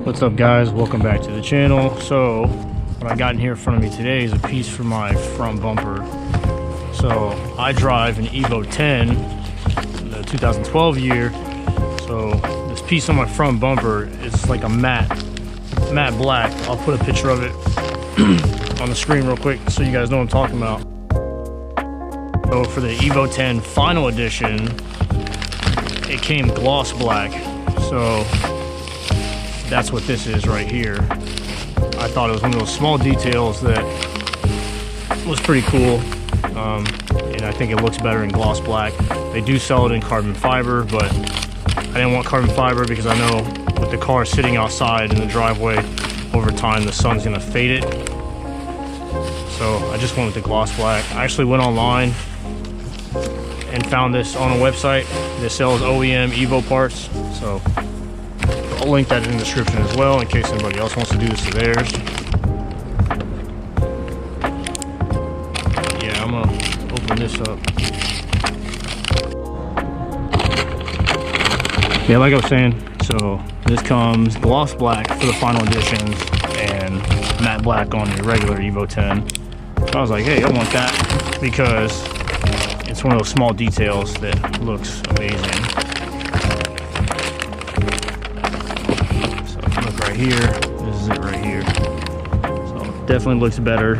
What's up guys, welcome back to the channel. So what I got in here in front of me today is a piece for my front bumper. So I drive an Evo 10, the 2012 year. So this piece on my front bumper is like a matte black. I'll put a picture of it on the screen real quick so you guys know what I'm talking about. So for the Evo 10 final edition, it came gloss black. So that's what this is right here. I thought it was one of those small details that was pretty cool, and I think it looks better in gloss black. They do sell it in carbon fiber, but I didn't want carbon fiber because I know with the car sitting outside in the driveway, over time the sun's gonna fade it. So I just went with the gloss black. I actually went online and found this on a website that sells OEM Evo parts. So I'll link that in the description as well in case anybody else wants to do this to theirs. Yeah, I'm gonna open this up. Yeah, like I was saying, so this comes gloss black for the final editions and matte black on the regular Evo 10. So I was like, hey, I want that because it's one of those small details that looks amazing. Right here, this is it right here. So it definitely looks better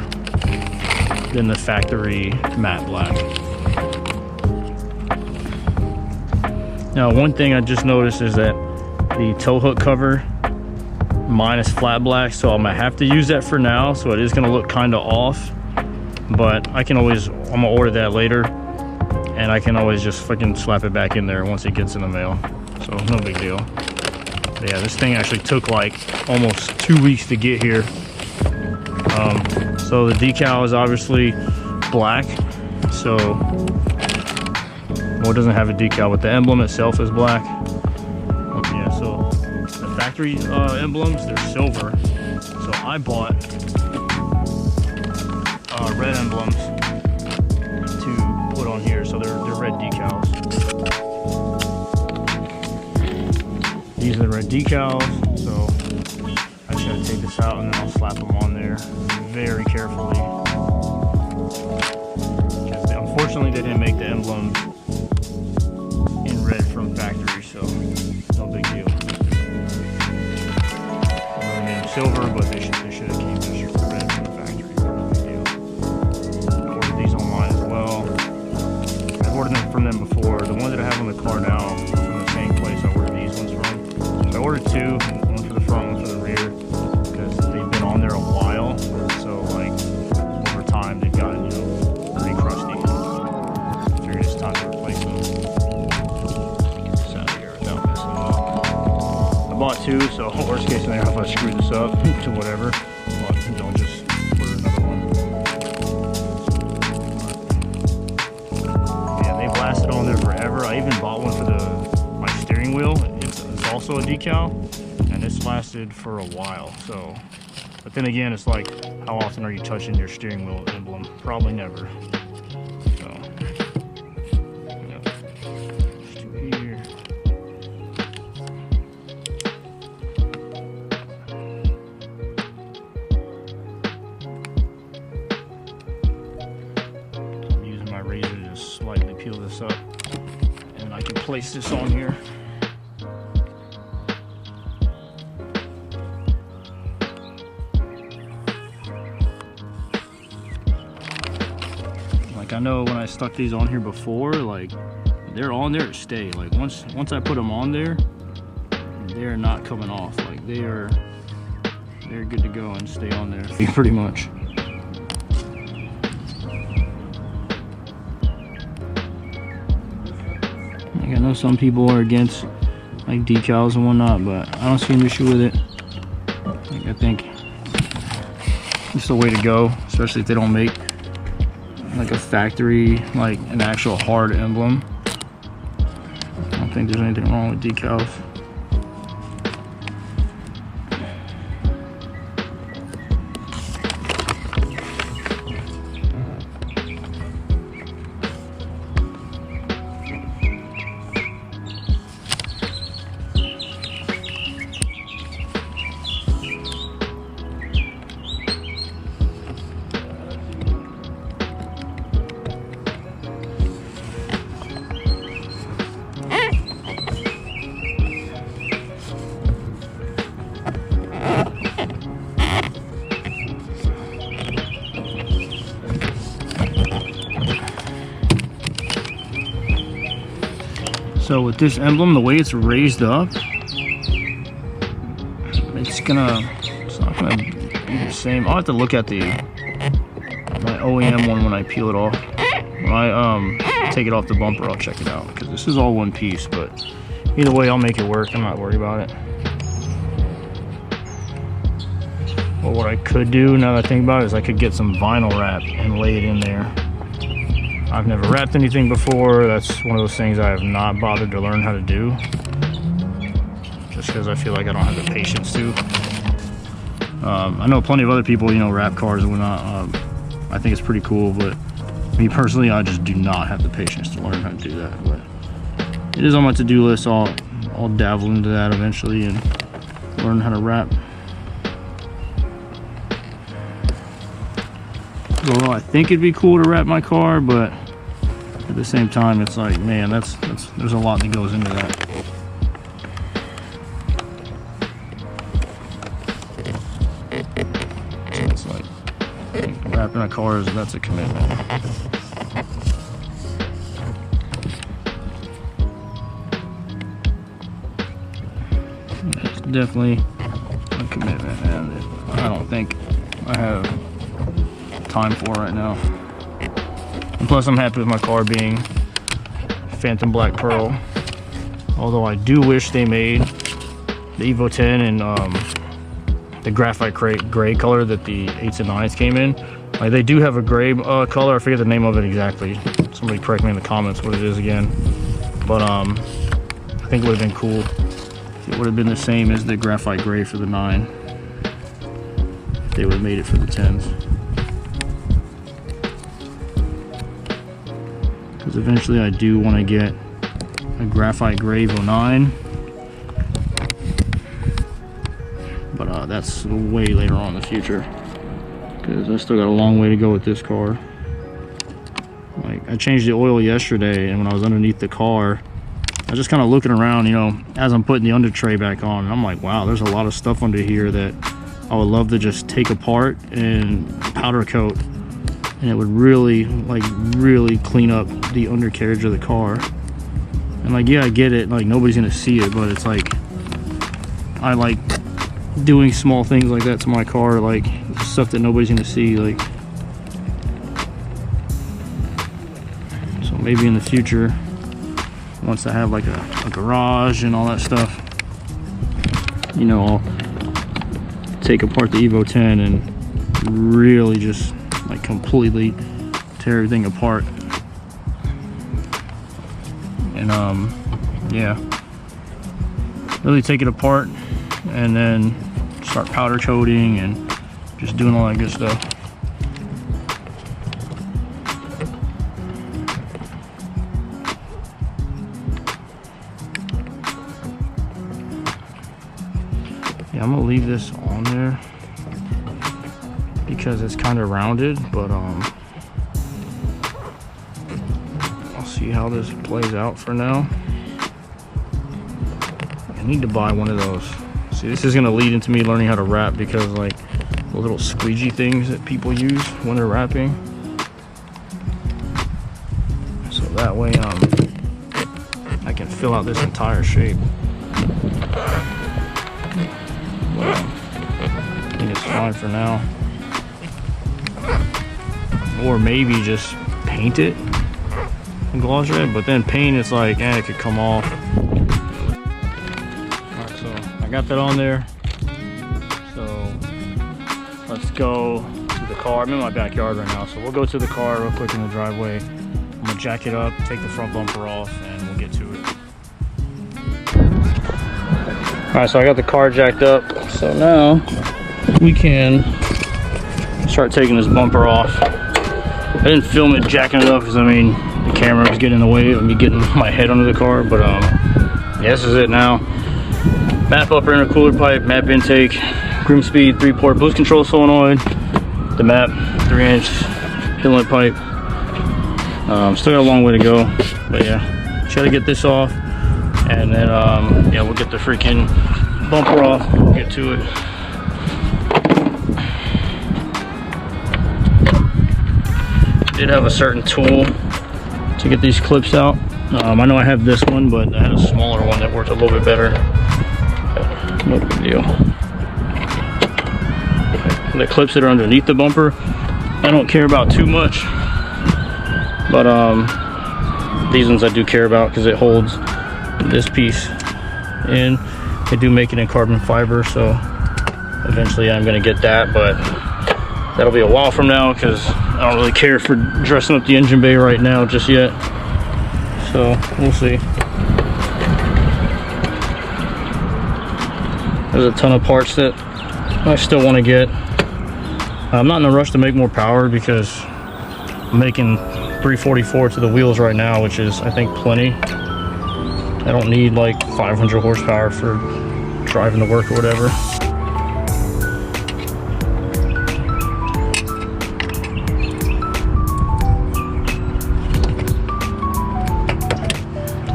than the factory matte black. Now one thing I just noticed is that the tow hook cover, mine is flat black, so I'm gonna have to use that for now. So it is gonna look kind of off, but I'm gonna order that later, and I can always just fucking slap it back in there once it gets in the mail. So no big deal. Yeah, this thing actually took like almost 2 weeks to get here. So the decal is obviously black. So, well, it doesn't have a decal, but the emblem itself is black. Yeah, so the factory emblems, they're silver. So I bought red emblems to put on here. So they're red decals. These are the red decals, so I just gotta take this out and then I'll slap them on there very carefully. Unfortunately, they didn't make the emblems in red from factory, so no big deal. They made them silver, but they should have came just red from the factory. No big deal. I ordered these online as well. I've ordered them from them before. The ones that I have on the car now from the same place I ordered these ones from. I ordered two, one for the front, one for the rear, because they've been on there a while. So like over time they've gotten, you know, pretty crusty. I figured it's time to replace them. Get this out of here without messing up. I bought two, so worst case scenario, if I screw this up to whatever, well, don't just order another one. Yeah, they've lasted on there forever. I even bought one for my steering wheel. It's also a decal, and this lasted for a while. So, but then again, it's like, how often are you touching your steering wheel emblem? Probably never. So, yeah. There's two here. I'm using my razor to just slightly peel this up, and I can place this on here. Like, I know when I stuck these on here before, like, they're on there to stay. Like once I put them on there, they're not coming off. Like they're good to go and stay on there pretty much. Like, I know some people are against like decals and whatnot, but I don't see an issue with it. Like, I think it's the way to go, especially if they don't make like a factory, like an actual hard emblem. I don't think there's anything wrong with decals. So with this emblem, the way it's raised up, it's not gonna be the same. I'll have to look at my OEM one when I peel it off. When I take it off the bumper, I'll check it out, because this is all one piece, but either way I'll make it work. I'm not worried about it. Well, what I could do, now that I think about it, is I could get some vinyl wrap and lay it in there. I've never wrapped anything before. That's one of those things I have not bothered to learn how to do, just because I feel like I don't have the patience to. I know plenty of other people, you know, wrap cars and whatnot. I think it's pretty cool, but me personally, I just do not have the patience to learn how to do that. But it is on my to-do list. I'll dabble into that eventually and learn how to wrap. Although I think it'd be cool to wrap my car, but at the same time, it's like, man, there's a lot that goes into that. So it's like, wrapping a car, that's a commitment. It's definitely a commitment, and I don't think I have time for right now. And plus, I'm happy with my car being Phantom Black Pearl. Although I do wish they made the Evo 10 in the graphite gray color that the 8s and 9s came in. Like, they do have a gray color. I forget the name of it exactly. Somebody correct me in the comments what it is again. But I think it would have been cool if it would have been the same as the graphite gray for the 9. If they would have made it for the 10s. Because eventually I do want to get a graphite gray Evo 9, but that's way later on in the future, because I still got a long way to go with this car. Like, I changed the oil yesterday, and when I was underneath the car, I was just kind of looking around, you know, as I'm putting the under tray back on, and I'm like, wow, there's a lot of stuff under here that I would love to just take apart and powder coat, and it would really, like, really clean up the undercarriage of the car. And like, yeah, I get it, like, nobody's gonna see it, but it's like, I like doing small things like that to my car, like stuff that nobody's gonna see. Like, so maybe in the future, once I have like a garage and all that stuff, you know, I'll take apart the Evo 10 and really just like completely tear everything apart. And yeah, really take it apart and then start powder coating and just doing all that good stuff. Yeah, I'm gonna leave this on there because it's kind of rounded, but I'll see how this plays out for now. I need to buy one of those. See, this is gonna lead into me learning how to wrap, because like the little squeegee things that people use when they're wrapping. So that way I can fill out this entire shape. But, I think it's fine for now. Or maybe just paint it in gloss red, but then paint, it's like, it could come off. Alright, so I got that on there. So let's go to the car. I'm in my backyard right now, so we'll go to the car real quick in the driveway. I'm gonna jack it up, take the front bumper off, and we'll get to it. Alright, so I got the car jacked up. So now we can start taking this bumper off. I didn't film it jacking it up because, I mean, the camera was getting in the way of me getting my head under the car, but yeah, this is it now. Map upper intercooler pipe, map intake, groom speed, 3-port boost control solenoid, the map, 3-inch inlet pipe. Still got a long way to go, but yeah, just gotta get this off, and then yeah, we'll get the freaking bumper off, we'll get to it. Did have a certain tool to get these clips out. I know I have this one, but I had a smaller one that worked a little bit better. No big deal. The clips that are underneath the bumper, I don't care about too much, but these ones I do care about because it holds this piece in. They do make it in carbon fiber, so eventually I'm gonna get that, but that'll be a while from now because I don't really care for dressing up the engine bay right now just yet. So we'll see. There's a ton of parts that I still want to get. I'm not in a rush to make more power because I'm making 344 to the wheels right now, which is, I think, plenty. I don't need like 500 horsepower for driving to work or whatever.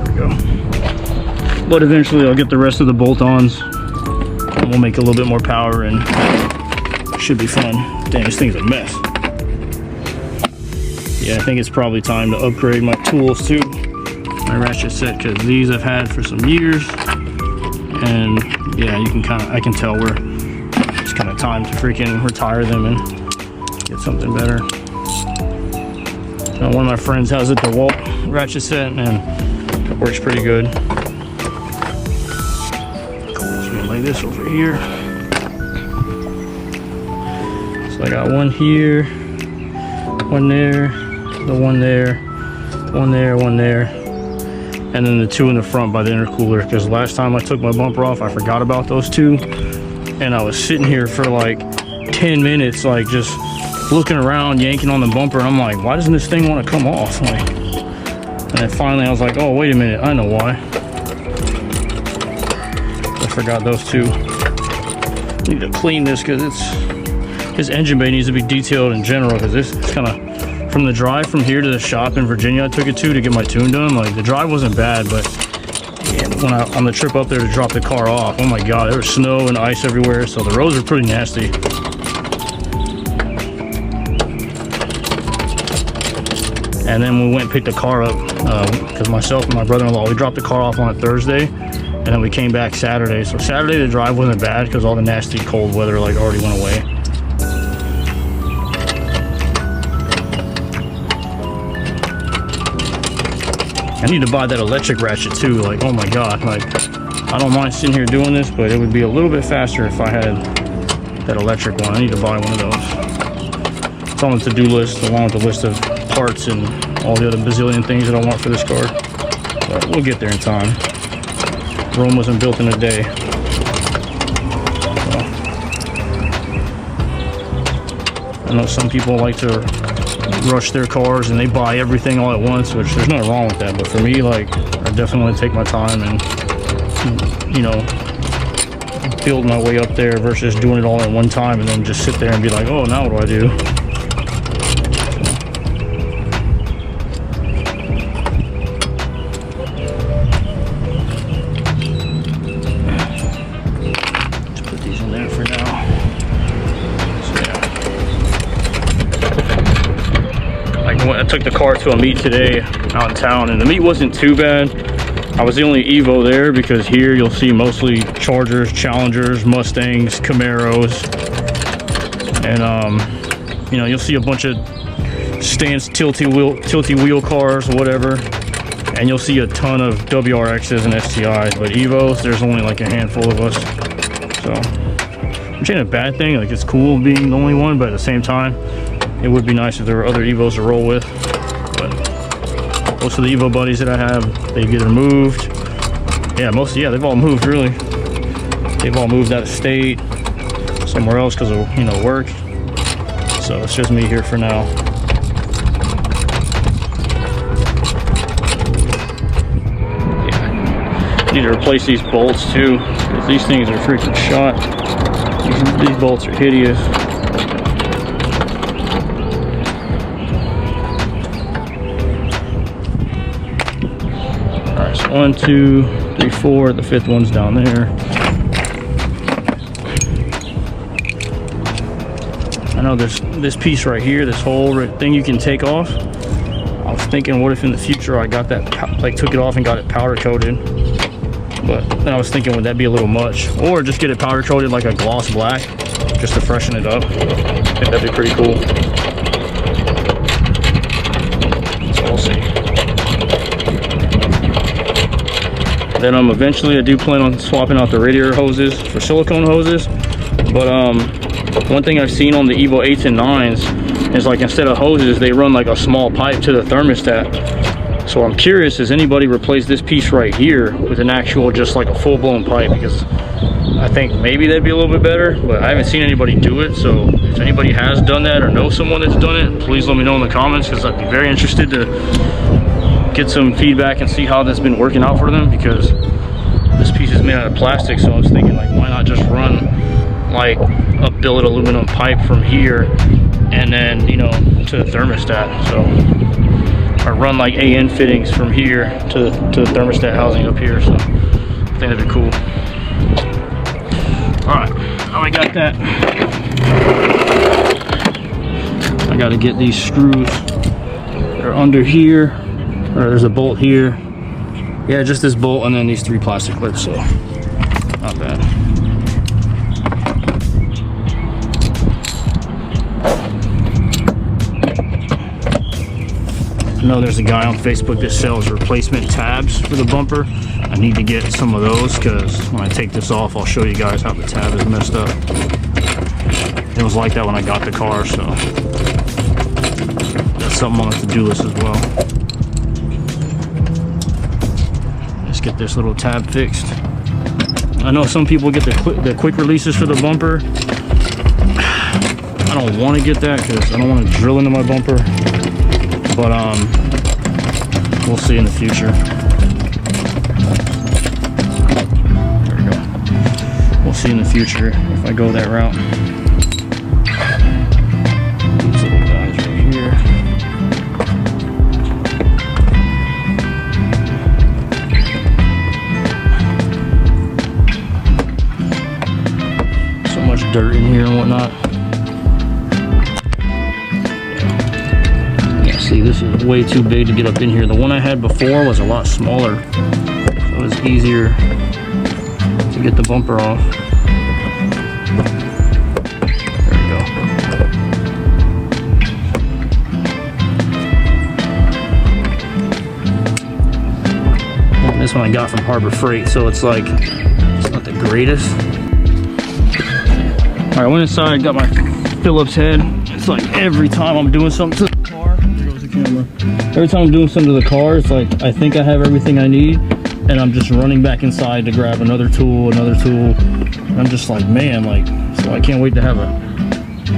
There we go. But eventually I'll get the rest of the bolt-ons and we'll make a little bit more power and it should be fun. Dang, this thing's a mess. Yeah, I think it's probably time to upgrade my tools too. My ratchet set, because these I've had for some years, and yeah, you can I can tell where it's kind of time to freaking retire them and get something better. One of my friends has a DeWalt ratchet set, and it works pretty good. Cool. So I'm gonna lay this over here. So I got one here, one there, the one there, one there, one there, and then the two in the front by the intercooler, because last time I took my bumper off I forgot about those two, and I was sitting here for like 10 minutes like just looking around, yanking on the bumper, and I'm like, why doesn't this thing want to come off? Like, and then finally I was like, oh wait a minute, I know why. I forgot those two. I need to clean this because this engine bay needs to be detailed in general, because this is kind of, from the drive from here to the shop in Virginia I took it to get my tune done, like the drive wasn't bad, but when on the trip up there to drop the car off, oh my god, there was snow and ice everywhere, so the roads are pretty nasty. And then we went and picked the car up because myself and my brother-in-law, we dropped the car off on a Thursday, and then we came back Saturday. So Saturday the drive wasn't bad because all the nasty cold weather like already went away. I need to buy that electric ratchet too. Like, oh my god, like I don't mind sitting here doing this, but it would be a little bit faster if I had that electric one. I need to buy one of those. It's on the to-do list along with the list of parts and all the other bazillion things that I want for this car. But we'll get there in time. Rome wasn't built in a day. So, I know some people like to rush their cars and they buy everything all at once, which there's nothing wrong with that, but for me, like, I definitely want to take my time and, you know, build my way up there versus doing it all at one time and then just sit there and be like, oh, now what do I do? Just put these in there for now. I took the car to a meet today out in town, and the meet wasn't too bad. I was the only Evo there because here you'll see mostly Chargers, Challengers, Mustangs, Camaros, and you know, you'll see a bunch of stance tilty wheel cars or whatever, and you'll see a ton of WRXs and STIs, but Evos, there's only like a handful of us. So which ain't a bad thing, like it's cool being the only one, but at the same time it would be nice if there were other Evos to roll with. But most of the Evo buddies that I have, they've either moved. Yeah, they've all moved really. They've all moved out of state, somewhere else because of, you know, work. So it's just me here for now. Yeah, I need to replace these bolts too, because these things are freaking shot. These bolts are hideous. Alright, so 1, 2, 3, 4. The fifth one's down there. know there's this piece right here, this whole thing you can take off. I was thinking, what if in the future I got that, like took it off and got it powder coated? But then I was thinking, would that be a little much? Or just get it powder coated like a gloss black, just to freshen it up. I think that'd be pretty cool. So we'll see. Then eventually I do plan on swapping out the radiator hoses for silicone hoses. But one thing I've seen on the Evo 8s and 9s is like instead of hoses, they run like a small pipe to the thermostat. So I'm curious, has anybody replaced this piece right here with an actual, just like a full-blown pipe? Because I think maybe that'd be a little bit better, but I haven't seen anybody do it. So if anybody has done that or knows someone that's done it, please let me know in the comments, because I'd be very interested to get some feedback and see how that's been working out for them, because this piece is made out of plastic. So I was thinking, like, why not just run like a billet aluminum pipe from here and then, you know, to the thermostat. So or run like AN fittings from here to the thermostat housing up here. So I think that'd be cool. All right, now I got that. I got to get these screws that are under here, or there's a bolt here. Yeah, just this bolt and then these 3 plastic clips, so not bad. I know there's a guy on Facebook that sells replacement tabs for the bumper. I need to get some of those, because when I take this off, I'll show you guys how the tab is messed up. It was like that when I got the car, so that's something on the to-do list as well. Let's get this little tab fixed. I know some people get the quick releases for the bumper. I don't want to get that because I don't want to drill into my bumper. But we'll see in the future. There we go. We'll see in the future if I go that route. These little guys right here. So much dirt in here and whatnot. See, this is way too big to get up in here. The one I had before was a lot smaller, so it was easier to get the bumper off. There we go. And this one I got from Harbor Freight, so it's like, it's not the greatest. All right, I went inside, got my Phillips head. It's like every time I'm doing something to the car, there goes the camera. Every time I'm doing something to the car, it's like I think I have everything I need, and I'm just running back inside to grab another tool. And I'm just like, man, like, so I can't wait to have a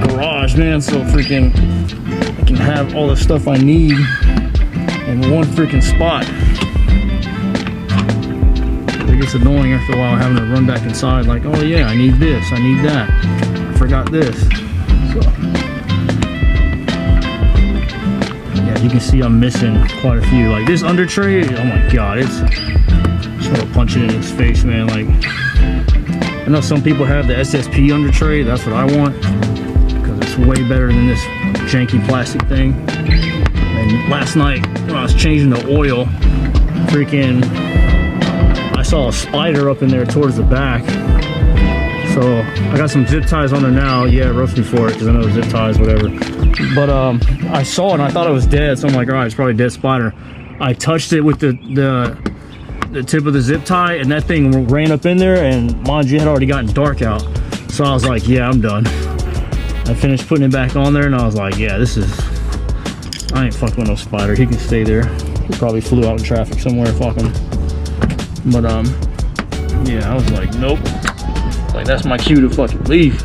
garage, man, so freaking I can have all the stuff I need in one freaking spot. It gets annoying after a while having to run back inside, like, oh yeah, I need this, I need that, I forgot this. So yeah, you can see I'm missing quite a few. Like this under tray, oh my god, it's sort of punching in its face, man. Like, I know some people have the SSP under tray, that's what I want, because it's way better than this janky plastic thing. And last night when I was changing the oil, freaking I saw a spider up in there towards the back. So I got some zip ties on there now. Yeah, roast me for it because I know zip ties, whatever. But I saw it and I thought it was dead. So I'm like, all right, it's probably a dead spider. I touched it with the tip of the zip tie, and that thing ran up in there. And mind you, it had already gotten dark out. So I was like, yeah, I'm done. I finished putting it back on there, and I was like, yeah, this is. I ain't fucking with no spider. He can stay there. He probably flew out in traffic somewhere. Fuck him. But yeah, I was like, nope. Like that's my cue to fucking leave.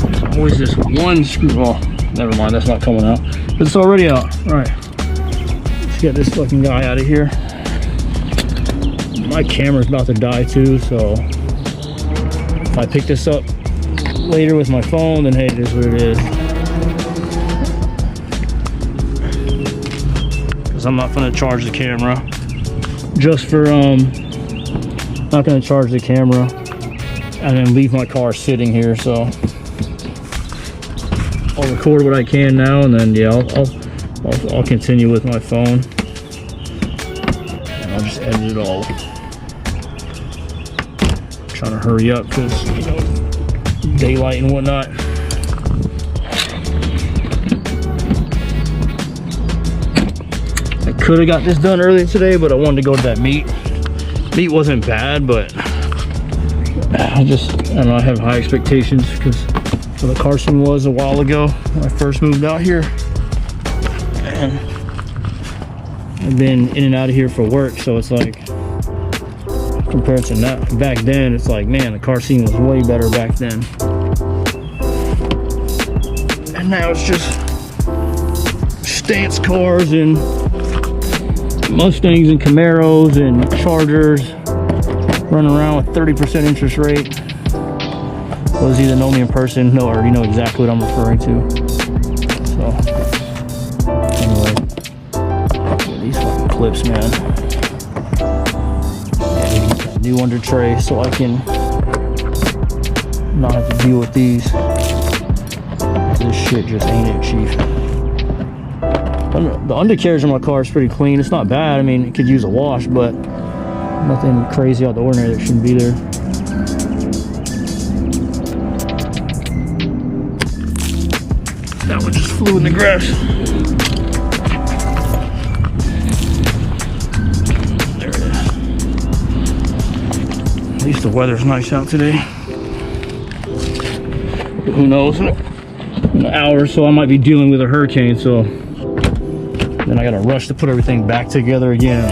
There's always this one screw. Oh, never mind, that's not coming out. But it's already out. All right, let's get this fucking guy out of here. My camera's about to die too, so if I pick this up later with my phone, then hey, it is what it is. Because I'm not gonna charge the camera. Just for not gonna charge the camera and then leave my car sitting here, so I'll record what I can now, and then yeah, I'll continue with my phone, and I'll just edit it all. I'm trying to hurry up because, you know, daylight and whatnot. I could have got this done earlier today, but I wanted to go to that meet. Meet wasn't bad, but I don't know, I have high expectations because of the Carson was a while ago when I first moved out here, and I've been in and out of here for work, so it's like, compared to that back then, it's like, man, the car scene was way better back then, and now it's just stance cars and Mustangs and Camaros and Chargers running around with 30% interest rate. Those either know me in person, know, or you know exactly what I'm referring to. So anyway, yeah, these fucking clips, man. Yeah, I need to get that new under tray so I can not have to deal with these. This shit just ain't it, chief. The undercarriage on my car is pretty clean. It's not bad. I mean, it could use a wash, but nothing crazy out of the ordinary that shouldn't be there. That one just flew in the grass. There it is. At least the weather's nice out today. Who knows? In an hour or so I might be dealing with a hurricane, so then I gotta rush to put everything back together again.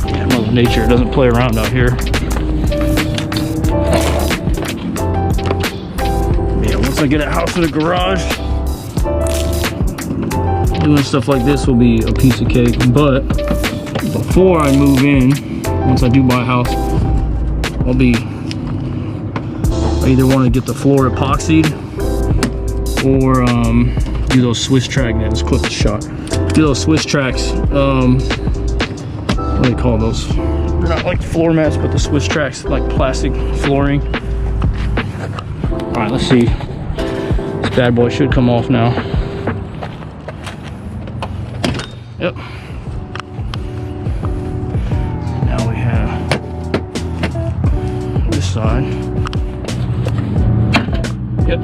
Yeah, Mother Nature doesn't play around out here. Yeah, once I get a house with a garage, doing stuff like this will be a piece of cake. But before I move in, once I do buy a house, I either want to get the floor epoxied or do those Swiss track. Man, this clip is shot. Do those Swiss tracks. What do they call those? They're not like floor mats, but the Swiss tracks, like plastic flooring. All right, let's see. This bad boy should come off now. Yep. Now we have this side. Yep.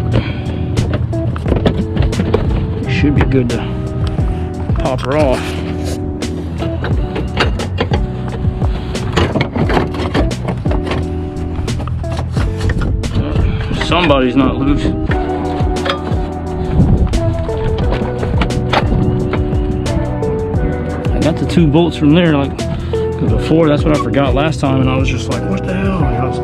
Should be good to pop her off. Somebody's not loose. I got the 2 bolts from there, like, because before, that's what I forgot last time, and I was just like, what the hell? Like, I was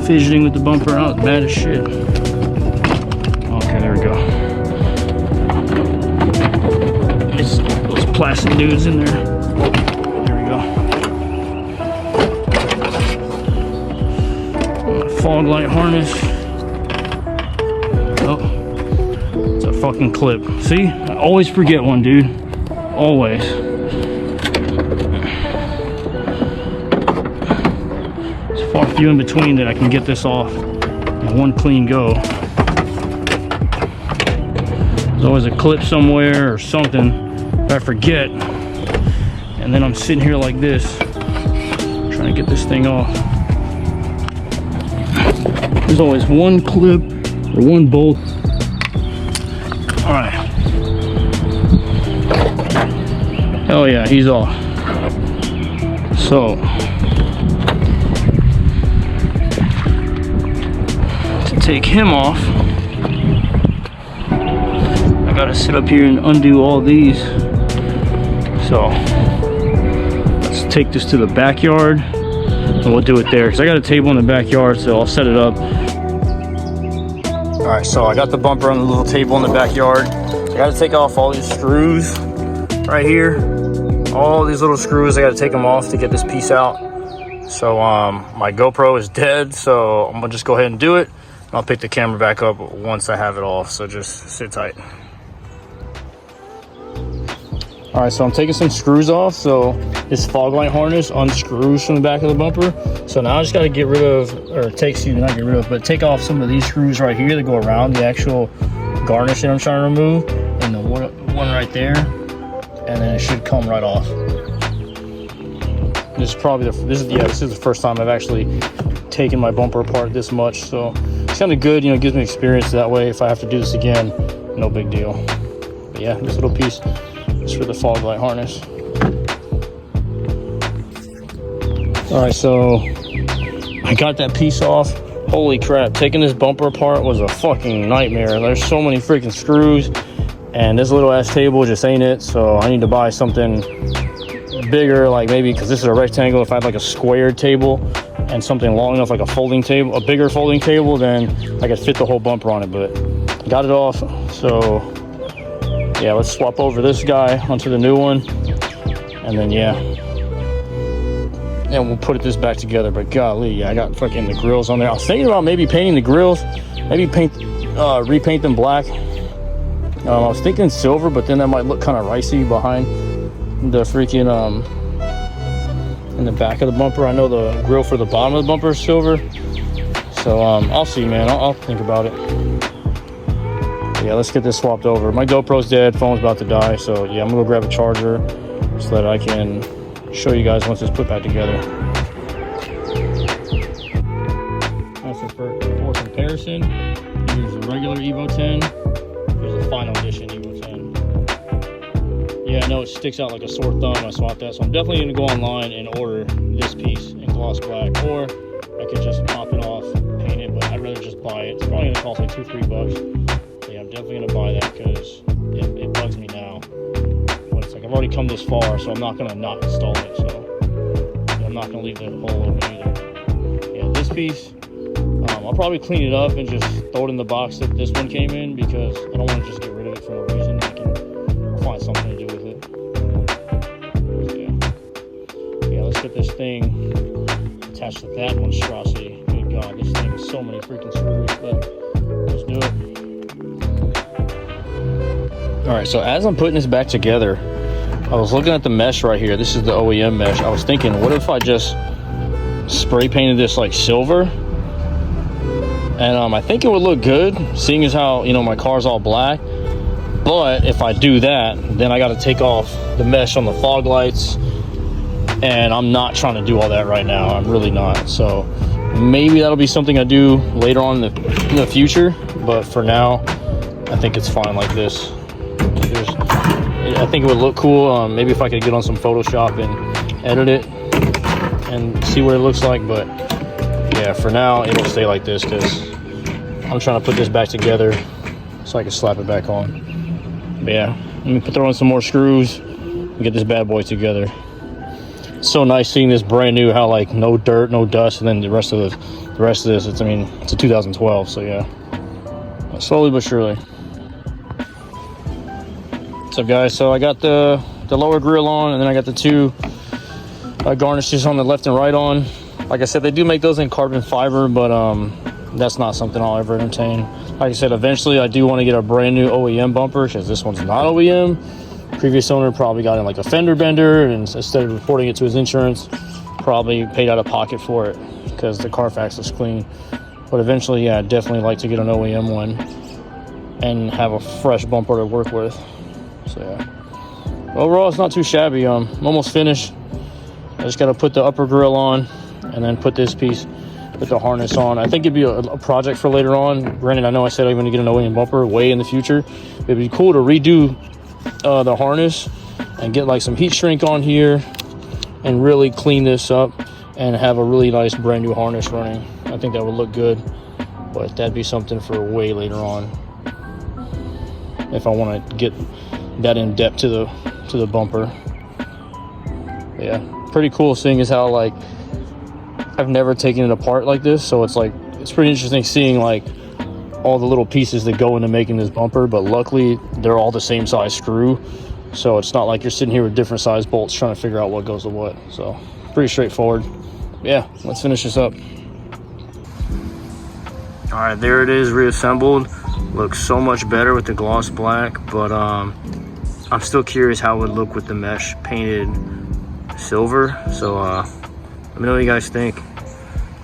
fidgeting with the bumper, I was mad as shit. Okay, there we go. Those plastic dudes in there. There we go. Fog light harness. Oh, it's a fucking clip. See, I always forget one, dude. Always. It's far few in between that I can get this off in one clean go. There's always a clip somewhere or something that I forget, and then I'm sitting here like this trying to get this thing off. There's always one clip or one bolt. All right. Oh yeah, he's off. So to take him off, I gotta sit up here and undo all these. So let's take this to the backyard and we'll do it there, because I got a table in the backyard, so I'll set it up. All right, so I got the bumper on the little table in the backyard. I got to take off all these screws right here. All these little screws, I got to take them off to get this piece out. So my GoPro is dead, so I'm gonna just go ahead and do it. I'll pick the camera back up once I have it off, so just sit tight. All right, so I'm taking some screws off. So this fog light harness unscrews from the back of the bumper. So now I just got to get rid of, or take off some of these screws right here that go around the actual garnish that I'm trying to remove, and the one right there, and then it should come right off. This is probably this is the first time I've actually taken my bumper apart this much, so it's kind of good, you know, it gives me experience that way. If I have to do this again, no big deal. But yeah, this little piece is for the fog light harness. All right, so I got that piece off. Holy crap, taking this bumper apart was a fucking nightmare. There's so many freaking screws, and this little ass table just ain't it, so I need to buy something bigger, like maybe, because this is a rectangle, if I had like a square table and something long enough, like a folding table, a bigger folding table, then I could fit the whole bumper on it. But got it off, so yeah, let's swap over this guy onto the new one, and then yeah, and we'll put this back together. But golly, yeah, I got fucking the grills on there. I was thinking about maybe painting the grills, maybe repaint them black. I was thinking silver, but then that might look kind of ricey behind the freaking in the back of the bumper. I know the grill for the bottom of the bumper is silver, so I'll see, man. I'll think about it. But yeah, let's get this swapped over. My GoPro's dead, phone's about to die, so yeah, I'm gonna go grab a charger so that I can show you guys once it's put back together. Also for comparison, here's a regular Evo 10, here's a final edition Evo 10. Yeah, I know it sticks out like a sore thumb. I swapped that, so I'm definitely gonna go online and order this piece in gloss black, or I could just pop it off, paint it, but I'd rather just buy it. It's probably gonna cost like $2-3 bucks. Yeah, I'm definitely gonna buy that because it bugs me now. But it's like I've already come this far, so I'm not gonna not install it. So yeah, I'm not gonna leave the hole open either. Yeah, this piece, I'll probably clean it up and just throw it in the box that this one came in, because I don't want to just get rid of it for no reason. I'll find something to do with it. So, yeah, let's get this thing attached to that monstrosity. Good God, this thing has so many freaking screws, but let's do it. All right, so as I'm putting this back together, I was looking at the mesh right here. This is the OEM mesh. I was thinking, what if I just spray painted this like silver? And I think it would look good, seeing as how, you know, my car's all black. But if I do that, then I got to take off the mesh on the fog lights, and I'm not trying to do all that right now. I'm really not. So maybe that'll be something I do later on in the future, but for now I think it's fine like this. I think it would look cool. Maybe if I could get on some Photoshop and edit it and see what it looks like, but yeah, for now it'll stay like this because I'm trying to put this back together so I can slap it back on. But yeah, let me throw in some more screws and get this bad boy together. It's so nice seeing this brand new, how like no dirt, no dust, and then the rest of this, it's, I mean, it's a 2012, so yeah, slowly but surely. What's up, guys? So I got the lower grill on, and then I got the two garnishes on the left and right on. Like I said, they do make those in carbon fiber, but that's not something I'll ever entertain. Like I said, eventually I do want to get a brand new OEM bumper, because this one's not OEM. Previous owner probably got in like a fender bender, and instead of reporting it to his insurance, probably paid out of pocket for it because the Carfax is clean. But eventually, yeah, I'd definitely like to get an OEM one and have a fresh bumper to work with. So yeah, overall it's not too shabby. I'm almost finished. I just got to put the upper grill on and then put this piece with the harness on. I think it'd be a project for later on. Granted, I know I said I'm going to get an OEM bumper way in the future. It'd be cool to redo the harness and get like some heat shrink on here and really clean this up and have a really nice brand new harness running. I think that would look good, but that'd be something for way later on if I want to get that in depth to the bumper. Yeah, pretty cool seeing as how like I've never taken it apart like this, so it's like it's pretty interesting seeing like all the little pieces that go into making this bumper, but luckily they're all the same size screw, so it's not like you're sitting here with different size bolts trying to figure out what goes to what. So pretty straightforward. Yeah, let's finish this up. All right, there it is, reassembled. Looks so much better with the gloss black, but I'm still curious how it would look with the mesh painted silver. So let me know what you guys think.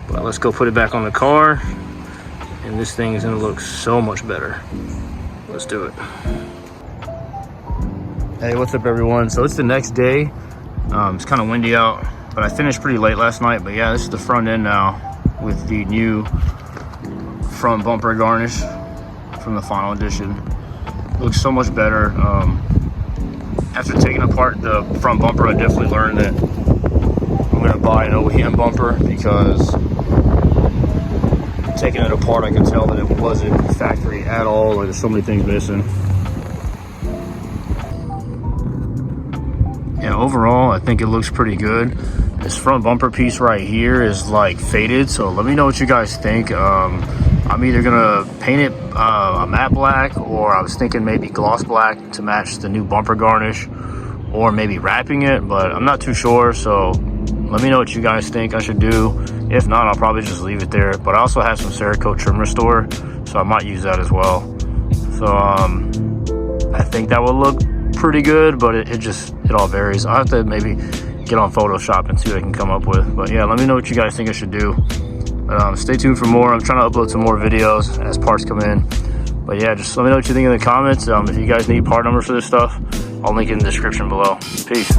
But let's go put it back on the car, and this thing is gonna look so much better. Let's do it. Hey, what's up everyone? So it's the next day. It's kind of windy out, but I finished pretty late last night. But yeah, this is the front end now with the new front bumper garnish from the final edition. It looks so much better. After taking apart the front bumper, I definitely learned that I'm gonna buy an OEM bumper, because taking it apart I could tell that it wasn't factory at all. Like, there's so many things missing. Yeah, overall I think it looks pretty good. This front bumper piece right here is like faded, so let me know what you guys think. I'm either gonna paint it a matte black, or I was thinking maybe gloss black to match the new bumper garnish, or maybe wrapping it, but I'm not too sure. So let me know what you guys think I should do. If not, I'll probably just leave it there. But I also have some Cerakote trim restore, so I might use that as well. So I think that will look pretty good, but it all varies. I'll have to maybe get on Photoshop and see what I can come up with. But yeah, let me know what you guys think I should do. Stay tuned for more. I'm trying to upload some more videos as parts come in. But yeah, just let me know what you think in the comments. If you guys need part numbers for this stuff, I'll link it in the description below. Peace.